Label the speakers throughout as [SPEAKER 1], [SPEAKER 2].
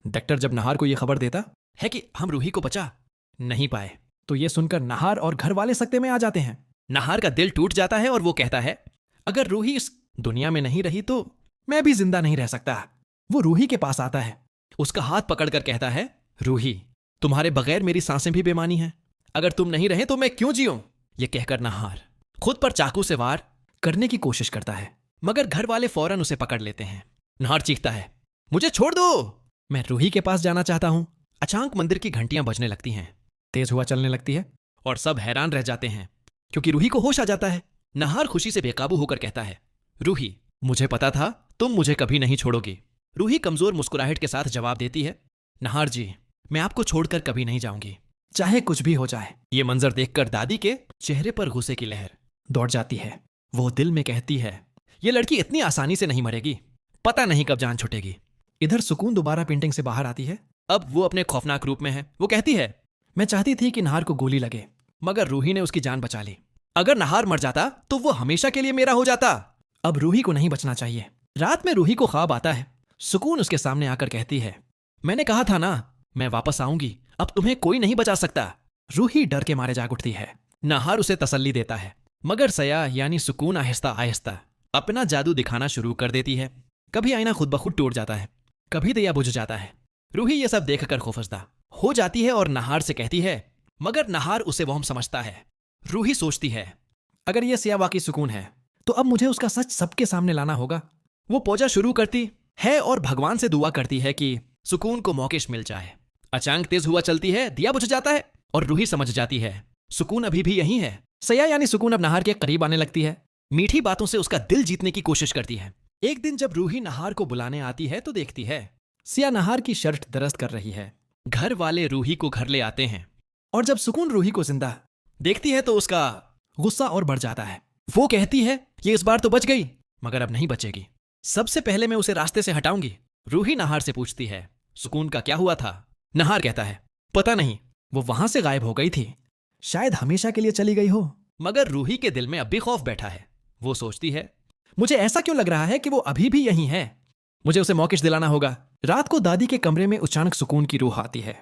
[SPEAKER 1] Doctor जब नहार को यह खबर देता है कि हम रूही को बचा नहीं पाए, तो ये सुनकर नहार और घर वाले सकते में आ जाते हैं। नहार का दिल टूट जाता है और वो कहता है, अगर रूही इस दुनिया में नहीं रही तो मैं भी जिंदा नहीं रह सकता। वो रूही के पास आता है, उसका हाथ पकड़कर कहता है, रूही, तुम्हारे बगैर मेरी सांसें भी बेमानी हैं। अगर तुम नहीं रहे तो मैं क्यों जीऊं? ये कहकर नहार खुद पर चाकू से वार करने की कोशिश करता है, मगर घर वाले फौरन उसे पकड़ लेते हैं। नहार चीखता है, मुझे छोड़ दो, मैं रूही के पास जाना चाहता हूं। अचानक मंदिर की घंटियां बजने लगती हैं, तेज हवा चलने लगती है और सब हैरान रह जाते हैं क्योंकि रूही को होश आ जाता है। नहार खुशी से बेकाबू होकर कहता है, रूही, मुझे पता था तुम मुझे कभी नहीं छोड़ोगी। रूही कमजोर मुस्कुराहट के साथ जवाब देती है, नहार जी, मैं आपको छोड़कर कभी नहीं जाऊंगी, चाहे कुछ भी हो जाए। ये मंजर देखकर दादी के चेहरे पर गुस्से की लहर दौड़ जाती है। वो दिल में कहती है, ये लड़की इतनी आसानी से नहीं मरेगी, पता नहीं कब जान छूटेगी। इधर सुकून दोबारा पेंटिंग से बाहर आती है। अब वो अपने खौफनाक रूप में है। वो कहती है, मैं चाहती थी कि नहार को गोली लगे, मगर रूही ने उसकी जान बचा ली। अगर नहार मर जाता तो वो हमेशा के लिए मेरा हो जाता। अब रूही को नहीं बचना चाहिए। रात में रूही को ख्वाब आता है। सुकून उसके सामने आकर कहती है, मैंने कहा था ना, मैं वापस आऊंगी, अब तुम्हें कोई नहीं बचा सकता। रूही डर के मारे जाग उठती है। नहार उसे तसल्ली देता है, मगर सया यानी सुकून आहिस्ता आहिस्ता अपना जादू दिखाना शुरू कर देती है। कभी आईना खुद ब खुद टूट जाता है, कभी दिया बुझ जाता है। रूही ये सब देखकर खौफजदा हो जाती है और नहार से कहती है, मगर नहार उसे वहम समझता है। रूही सोचती है, अगर ये सिया वाकई सुकून है तो अब मुझे उसका सच सबके सामने लाना होगा। वो पूजा शुरू करती है और भगवान से दुआ करती है कि सुकून को मौकेश मिल जाए। अचानक तेज हुआ चलती है, दिया बुझ जाता है और रूही समझ जाती है सुकून अभी भी यहीं है। सया यानी सुकून अब नहार के करीब आने लगती है। मीठी बातों से उसका दिल जीतने की कोशिश करती है। एक दिन जब रूही नहार को बुलाने आती है तो देखती है सिया नहार की शर्ट दरस्त कर रही है। घर वाले रूही को घर ले आते हैं और जब सुकून रूही को जिंदा देखती है तो उसका गुस्सा और बढ़ जाता है। वो कहती है, ये इस बार तो बच गई, मगर अब नहीं बचेगी। सबसे पहले मैं उसे रास्ते से हटाऊंगी। रूही नहार से पूछती है, सुकून का क्या हुआ था? नहार कहता है, पता नहीं, वो वहां से गायब हो गई थी, शायद हमेशा के लिए चली गई हो। मगर रूही के दिल में अब भी खौफ बैठा है। वो सोचती है, मुझे ऐसा क्यों लग रहा है कि वो अभी भी यहीं है, मुझे उसे मौकेश दिलाना होगा। रात को दादी के कमरे में अचानक सुकून की रूह आती है।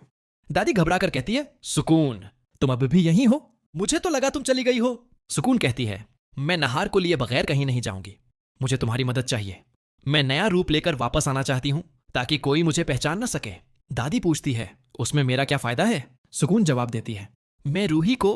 [SPEAKER 1] दादी घबरा कर कहती है, सुकून, तुम अभी भी यहीं हो? मुझे तो लगा तुम चली गई हो। सुकून कहती है, मैं नहार को लिए बगैर कहीं नहीं जाऊंगी, मुझे तुम्हारी मदद चाहिए। मैं नया रूप लेकर वापस आना चाहती हूं ताकि कोई मुझे पहचान न सके। दादी पूछती है, उसमें मेरा क्या फायदा है? सुकून जवाब देती है, मैं रूही को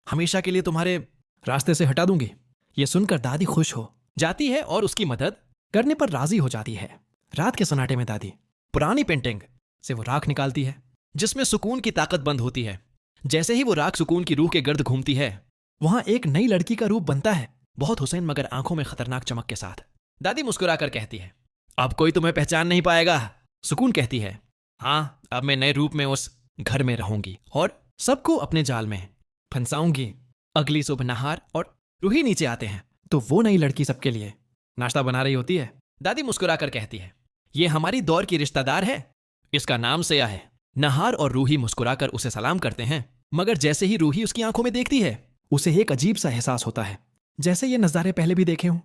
[SPEAKER 1] हमेशा के लिए तुम्हारे रास्ते से हटा दूंगी। यह सुनकर दादी खुश हो जाती है और उसकी मदद करने पर राजी हो जाती है। रात के सन्नाटे में दादी पुरानी पेंटिंग से वो राख निकालती है जिसमें सुकून की ताकत बंद होती है। जैसे ही वो राख सुकून की रूह के गर्द घूमती है, वहां एक नई लड़की का रूप बनता है, बहुत हुसैन मगर आंखों में खतरनाक चमक के साथ। दादी मुस्कुराकर कहती है, अब कोई तुम्हें पहचान नहीं पाएगा। सुकून कहती है, हाँ, अब मैं नए रूप में उस घर में रहूंगी और सबको अपने जाल में फंसाऊंगी। अगली सुबह नहार और रूही नीचे आते हैं तो वो नई लड़की सबके लिए नाश्ता बना रही होती है। दादी मुस्कुराकर कहती है, ये हमारी दौर की रिश्तेदार है, इसका नाम सया है। नहार और रूही मुस्कुराकर उसे सलाम करते हैं, मगर जैसे ही रूही उसकी आंखों में देखती है, उसे एक अजीब सा एहसास होता है, जैसे ये नज़ारे पहले भी देखे हों।